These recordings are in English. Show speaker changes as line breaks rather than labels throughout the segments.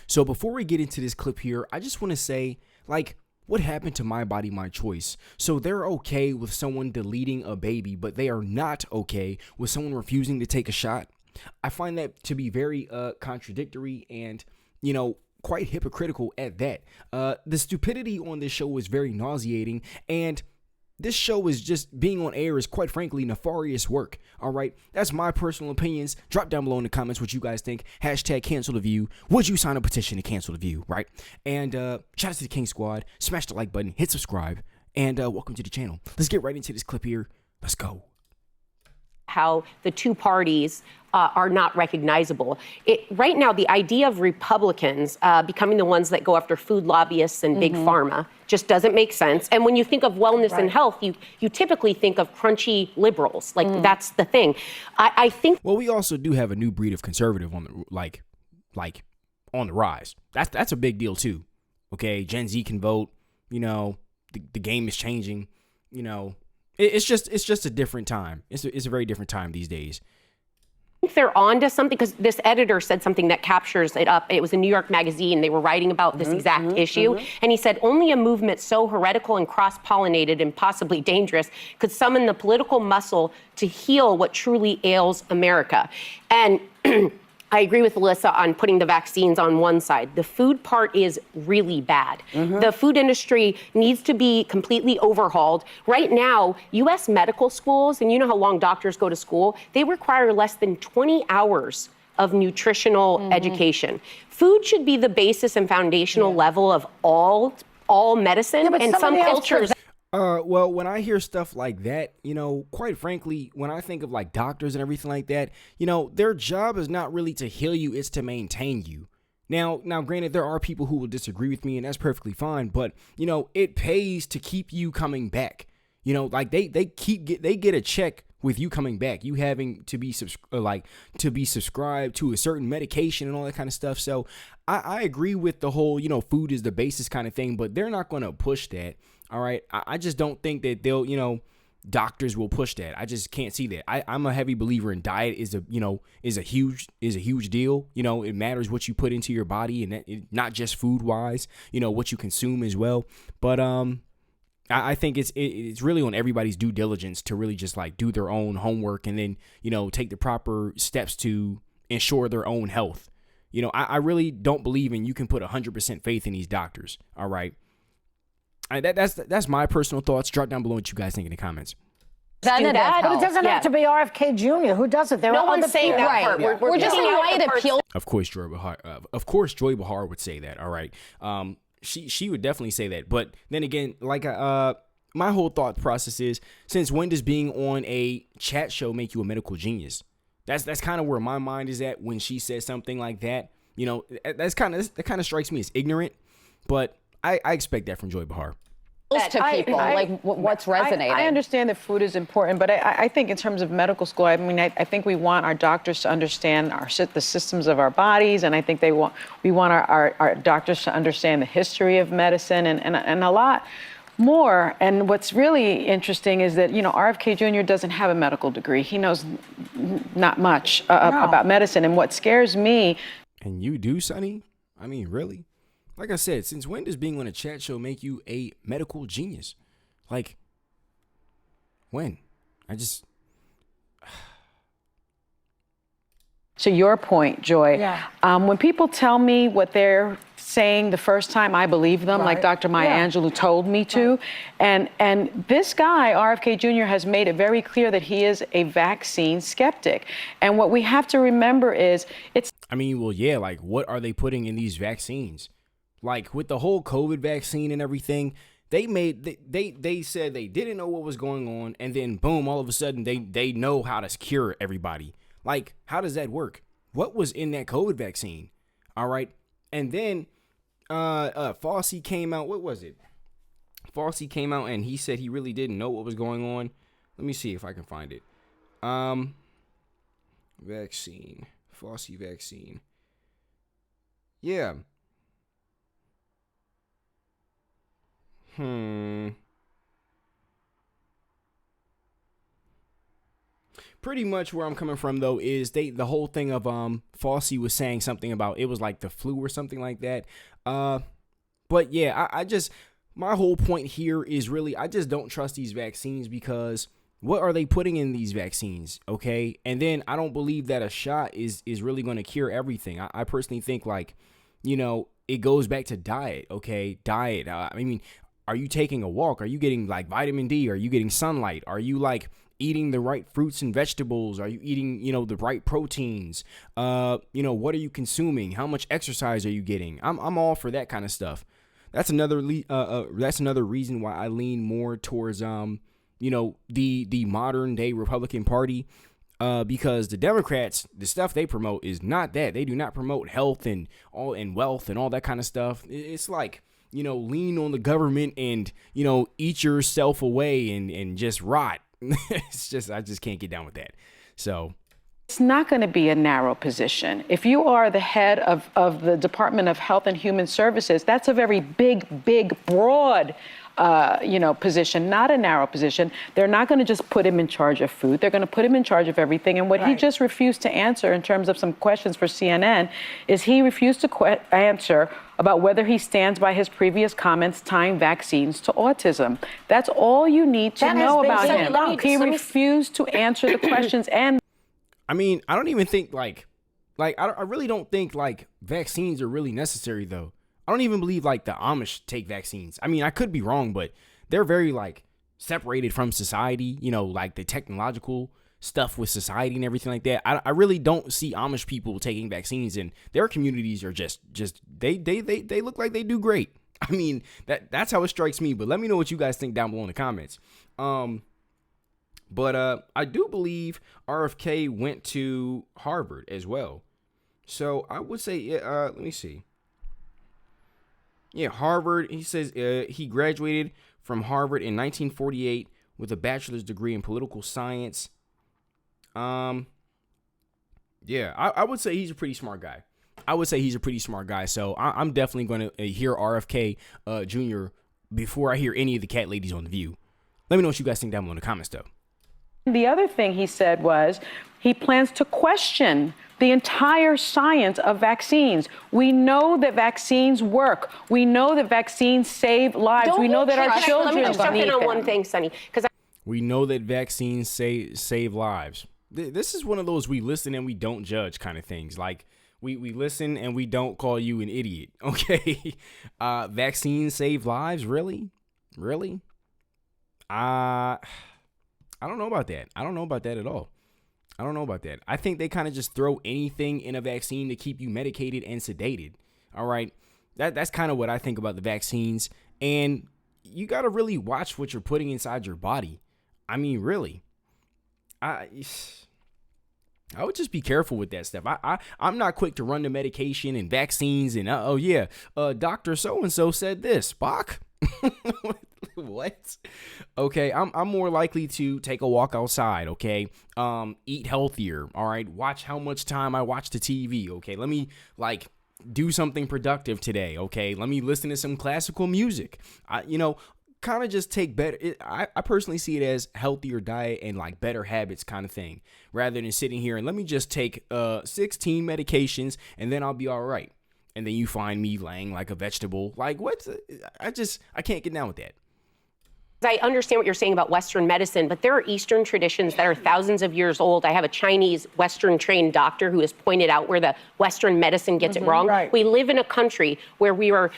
So before we get into this clip here, I just want to say, like, what happened to My Body, My Choice? So they're okay with someone deleting a baby, but they are not okay with someone refusing to take a shot. I find that to be very contradictory and, quite hypocritical at that. The stupidity on this show is very nauseating, and this show is just being on air is quite frankly nefarious work. All right, that's my personal opinions. Drop down below in the comments what you guys think. Hashtag cancel the view. Would you sign a petition to cancel the view? Right. And shout out to the King Squad. Smash the like button. Hit subscribe. And welcome to the channel. Let's get right into this clip here. Let's go.
How the two parties are not recognizable. Right now, the idea of Republicans becoming the ones that go after food lobbyists and big pharma just doesn't make sense. And when you think of wellness and health, you typically think of crunchy liberals. Like, that's the thing. I think.
Well, we also do have a new breed of conservative on the on the rise. That's a big deal too. Okay, Gen Z can vote. The game is changing. It's just a different time. It's a very different time these days.
I think they're on to something, because this editor said something that captures it up. It was a New York magazine. They were writing about this exact issue. And he said, only a movement so heretical and cross-pollinated and possibly dangerous could summon the political muscle to heal what truly ails America. And I agree with Alyssa on putting the vaccines on one side. The food part is really bad. The food industry needs to be completely overhauled. Right now, U.S. medical schools, and you know how long doctors go to school, they require less than 20 hours of nutritional education. Food should be the basis and foundational level of all medicine, and some cultures.
Well, when I hear stuff like that, quite frankly, when I think of like doctors and everything like that, their job is not really to heal you, it's to maintain you. Now, granted, there are people who will disagree with me, and that's perfectly fine, but, it pays to keep you coming back. Like they get a check with you coming back, you having to be subscribed to a certain medication and all that kind of stuff. So I agree with the whole, food is the basis kind of thing, but they're not going to push that. All right. I just don't think that they'll, doctors will push that. I just can't see that. I'm a heavy believer in diet is a huge deal. It matters what you put into your body, and not just food wise, what you consume as well. But, I think it's really on everybody's due diligence to really just like do their own homework and then, take the proper steps to ensure their own health. I really don't believe in you can put 100% faith in these doctors. All right. That's my personal thoughts. Drop down below what you guys think in the comments.
But it doesn't have to be RFK Jr. Who does it?
No one's saying that part.
We're just saying why it appeals.
Of course, Joy Behar would say that. All right. She would definitely say that. But then again, like my whole thought process is, since when does being on a chat show make you a medical genius? That's kind of where my mind is at when she says something like that. That kind of strikes me as ignorant, but I expect that from Joy Behar.
To people, what's resonating.
I understand that food is important, but I think in terms of medical school, I think we want our doctors to understand the systems of our bodies, and I think we want our doctors to understand the history of medicine and a lot more. And what's really interesting is that, RFK Jr. doesn't have a medical degree. He knows not much about medicine. And what scares me.
And you do, Sonny? I mean, really? Like I said, since when does being on a chat show make you a medical genius? Like, when?
To your point, Joy, when people tell me what they're saying the first time, I believe them, like Dr. Maya Angelou told me to. And this guy, RFK Jr., has made it very clear that he is a vaccine skeptic. And what we have to remember is
like, what are they putting in these vaccines? Like, with the whole COVID vaccine and everything, they said they didn't know what was going on, and then boom, all of a sudden they know how to cure everybody. Like, how does that work? What was in that COVID vaccine? All right. And then Fauci came out. What was it? Fauci came out and he said he really didn't know what was going on. Let me see if I can find it. Vaccine. Fauci vaccine. Yeah. pretty much where I'm coming from though is the whole thing of Fauci was saying something about it was like the flu or something like that. But yeah, I just my whole point here is really I just don't trust these vaccines because what are they putting in these vaccines? Okay. And then I don't believe that a shot is really going to cure everything. I personally think like, it goes back to diet. Okay. Diet. I mean, are you taking a walk? Are you getting like vitamin D? Are you getting sunlight? Are you like eating the right fruits and vegetables? Are you eating, the right proteins? What are you consuming? How much exercise are you getting? I'm all for that kind of stuff. That's another reason why I lean more towards the modern day Republican Party, because the Democrats, the stuff they promote is not that. They do not promote health and wealth and all that kind of stuff. It's like, lean on the government and, eat yourself away and just rot. It's just, I just can't get down with that. So
it's not going to be a narrow position. If you are the head of the Department of Health and Human Services, that's a very big, broad position, not a narrow position. They're not going to just put him in charge of food. They're going to put him in charge of everything. And what he just refused to answer in terms of some questions for CNN is he refused to answer about whether he stands by his previous comments tying vaccines to autism. That's all you need to know about him. He refused to answer the questions. And
I mean, I don't even think I really don't think like vaccines are really necessary though. I don't even believe like the Amish take vaccines. I mean, I could be wrong, but they're very like separated from society, like the technological stuff with society and everything like that. I really don't see Amish people taking vaccines, and their communities are just they look like they do great. I mean, that's how it strikes me, but let me know what you guys think down below in the comments. But I do believe RFK went to Harvard as well. So I would say, let me see. Yeah, Harvard. He says he graduated from Harvard in 1948 with a bachelor's degree in political science. Yeah, I would say he's a pretty smart guy. So I'm definitely going to hear RFK Jr. before I hear any of the cat ladies on The View. Let me know what you guys think down below in the comments, though.
The other thing he said was he plans to question the entire science of vaccines. We know that vaccines work. We know that vaccines save lives. We know that our children need them.
Let me just jump in on one thing, Sonny.
We know that vaccines save lives. This is one of those we listen and we don't judge kind of things. Like we listen and we don't call you an idiot. Okay. Vaccines save lives. Really? I don't know about that. I don't know about that at all. I think they kind of just throw anything in a vaccine to keep you medicated and sedated. All right. That's kind of what I think about the vaccines. And you got to really watch what you're putting inside your body. I mean, really. I would just be careful with that stuff. I'm not quick to run to medication and vaccines and Dr. So-and-so said this. Spock? What? Okay, I'm more likely to take a walk outside, okay? Eat healthier, all right? Watch how much time I watch the TV, okay? Let me, do something productive today, okay? Let me listen to some classical music. Kind of just take better. I personally see it as healthier diet and, better habits kind of thing, rather than sitting here and let me just take 16 medications and then I'll be all right. And then you find me laying like a vegetable. Like, what? I can't get down with that.
I understand what you're saying about Western medicine, but there are Eastern traditions that are thousands of years old. I have a Chinese Western trained doctor who has pointed out where the Western medicine gets it wrong. Right. We live in a country where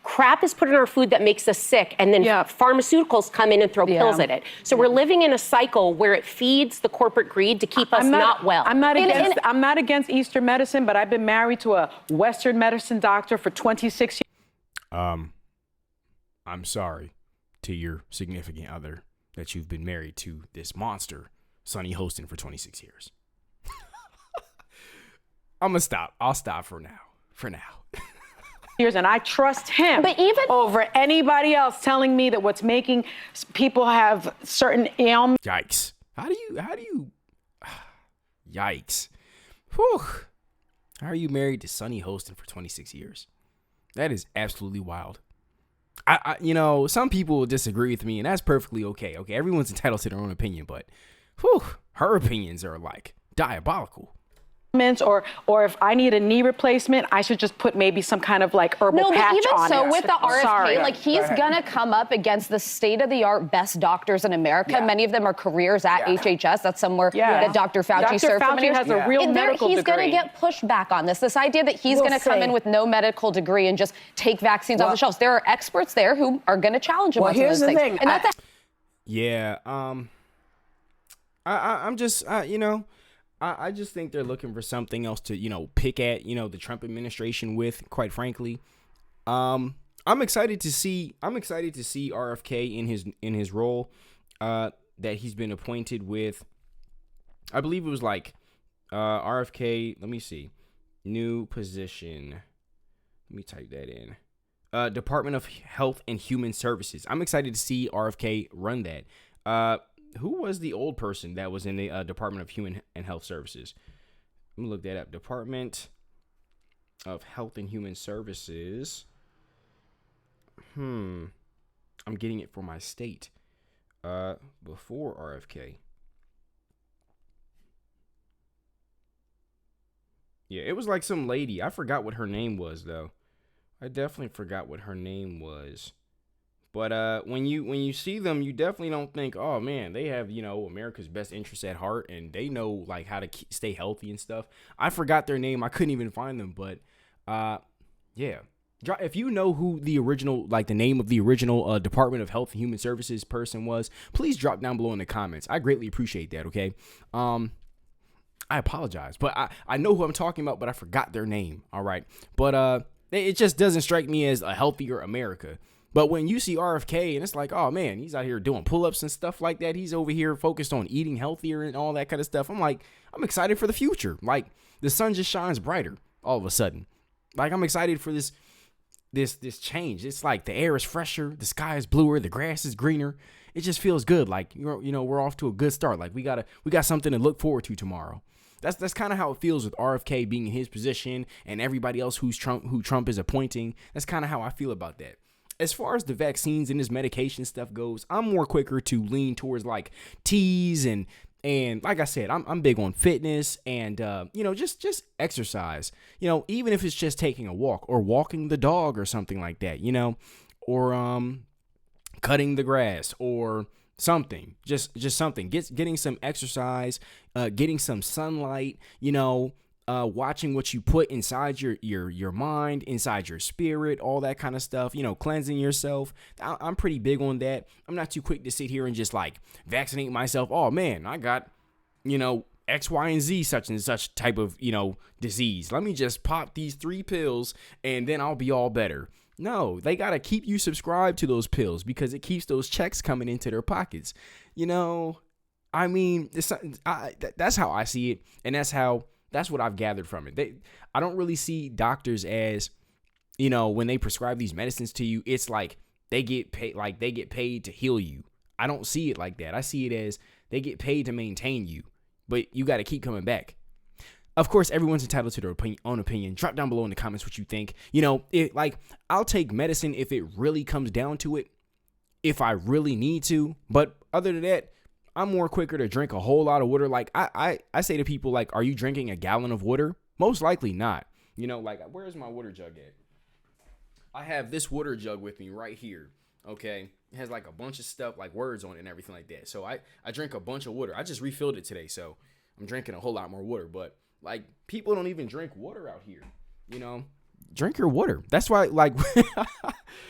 crap is put in our food that makes us sick, and then pharmaceuticals come in and throw pills at it. So we're living in a cycle where it feeds the corporate greed to keep us not well.
I'm not against Eastern medicine, but I've been married to a Western medicine doctor for 26 years.
I'm sorry to your significant other that you've been married to this monster, Sonny Hostin, for 26 years. I'm gonna stop. I'll stop for now.
Years, and I trust him over anybody else telling me that what's making people have certain ailments.
Yikes. How do you yikes. Whew. How are you married to Sonny Hostin for 26 years? That is absolutely wild. I some people will disagree with me, and that's perfectly okay. Okay, everyone's entitled to their own opinion, but her opinions are like diabolical.
Or if I need a knee replacement, I should just put maybe some kind of like herbal patch on it.
No, but even so, with the RFK,
Sorry.
like he's gonna come up against the state-of-the-art best doctors in America. Many of them are careers at HHS. That's somewhere that Dr. Fauci served for many years.
Dr. Fauci has a real medical degree.
He's gonna get pushed back on this. This idea that he's gonna come in with no medical degree and just take vaccines off the shelves. There are experts there who are gonna challenge him on some of those things.
Here's the thing.
And that's
I'm just, I just think they're looking for something else to, pick at, the Trump administration with, quite frankly. I'm excited to see RFK in his role, that he's been appointed with. I believe it was like, RFK, let me see, new position. Let me type that in. Department of Health and Human Services. I'm excited to see RFK run that. Who was the old person that was in the Department of Human and Health Services? Let me look that up. Department of Health and Human Services. I'm getting it for my state. Before RFK. Yeah, it was like some lady. I forgot what her name was, though. I definitely forgot what her name was. But when you see them, you definitely don't think, oh man, they have America's best interests at heart, and they know like how to stay healthy and stuff. I forgot their name. I couldn't even find them. But yeah, if you know who the original, like the name of the original Department of Health and Human Services person was, please drop down below in the comments. I greatly appreciate that. Okay. I apologize, but I know who I'm talking about, but I forgot their name. All right, but it just doesn't strike me as a healthier America. But when you see RFK and it's like, oh man, he's out here doing pull-ups and stuff like that. He's over here focused on eating healthier and all that kind of stuff. I'm like, I'm excited for the future. Like the sun just shines brighter all of a sudden. Like I'm excited for this change. It's like the air is fresher, the sky is bluer, the grass is greener. It just feels good. Like we're off to a good start. Like we got something to look forward to tomorrow. That's kind of how it feels with RFK being in his position and everybody else who Trump is appointing. That's kind of how I feel about that. As far as the vaccines and this medication stuff goes, I'm more quicker to lean towards like teas and like I said, I'm big on fitness and just exercise. Even if it's just taking a walk or walking the dog or something like that, or cutting the grass or something, just something. Getting some exercise, getting some sunlight, watching what you put inside your mind, inside your spirit, all that kind of stuff, cleansing yourself. I'm pretty big on that. I'm not too quick to sit here and just like vaccinate myself. Oh man, I got, X, Y, and Z, such and such type of, disease. Let me just pop these 3 pills and then I'll be all better. No, they got to keep you subscribed to those pills because it keeps those checks coming into their pockets. I mean, that's how I see it. And that's what I've gathered from it. I don't really see doctors as, when they prescribe these medicines to you, it's like they get paid to heal you. I don't see it like that. I see it as they get paid to maintain you, but you got to keep coming back. Of course, everyone's entitled to their own opinion. Drop down below in the comments what you think. I'll take medicine if it really comes down to it, if I really need to. But other than that, I'm more quicker to drink a whole lot of water. Like I say to people, like, are you drinking a gallon of water? Most likely not. Where's my water jug at? I have this water jug with me right here. Okay. It has like a bunch of stuff, like words on it and everything like that. So I drink a bunch of water. I just refilled it today. So I'm drinking a whole lot more water. But like people don't even drink water out here. Drink your water. That's why,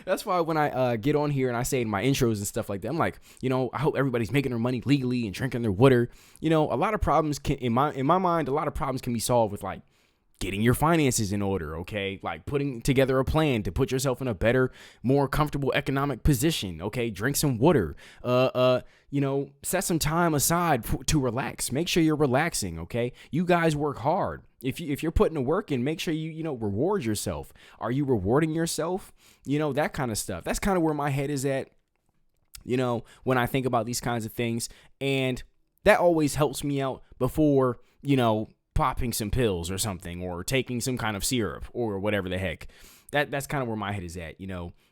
that's why when I get on here and I say in my intros and stuff like that, I'm like, I hope everybody's making their money legally and drinking their water. A lot of problems can, in my mind, a lot of problems can be solved with like getting your finances in order. Okay, like putting together a plan to put yourself in a better, more comfortable economic position. Okay, drink some water. Set some time aside to relax. Make sure you're relaxing. Okay, you guys work hard. If you're putting the work in, make sure you reward yourself. Are you rewarding yourself? That kind of stuff. That's kind of where my head is at, when I think about these kinds of things. And that always helps me out before, popping some pills or something or taking some kind of syrup or whatever the heck. That's kind of where my head is at,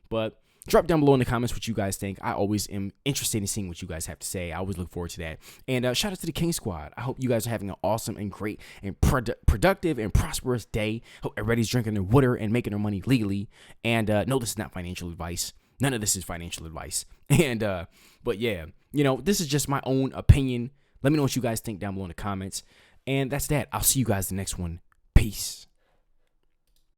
But drop down below in the comments what you guys think. I always am interested in seeing what you guys have to say. I always look forward to that. And shout out to the King Squad. I hope you guys are having an awesome and great and productive and prosperous day. Hope everybody's drinking their water and making their money legally. And no, this is not financial advice. None of this is financial advice. And but yeah, this is just my own opinion. Let me know what you guys think down below in the comments. And that's that. I'll see you guys in the next one. Peace.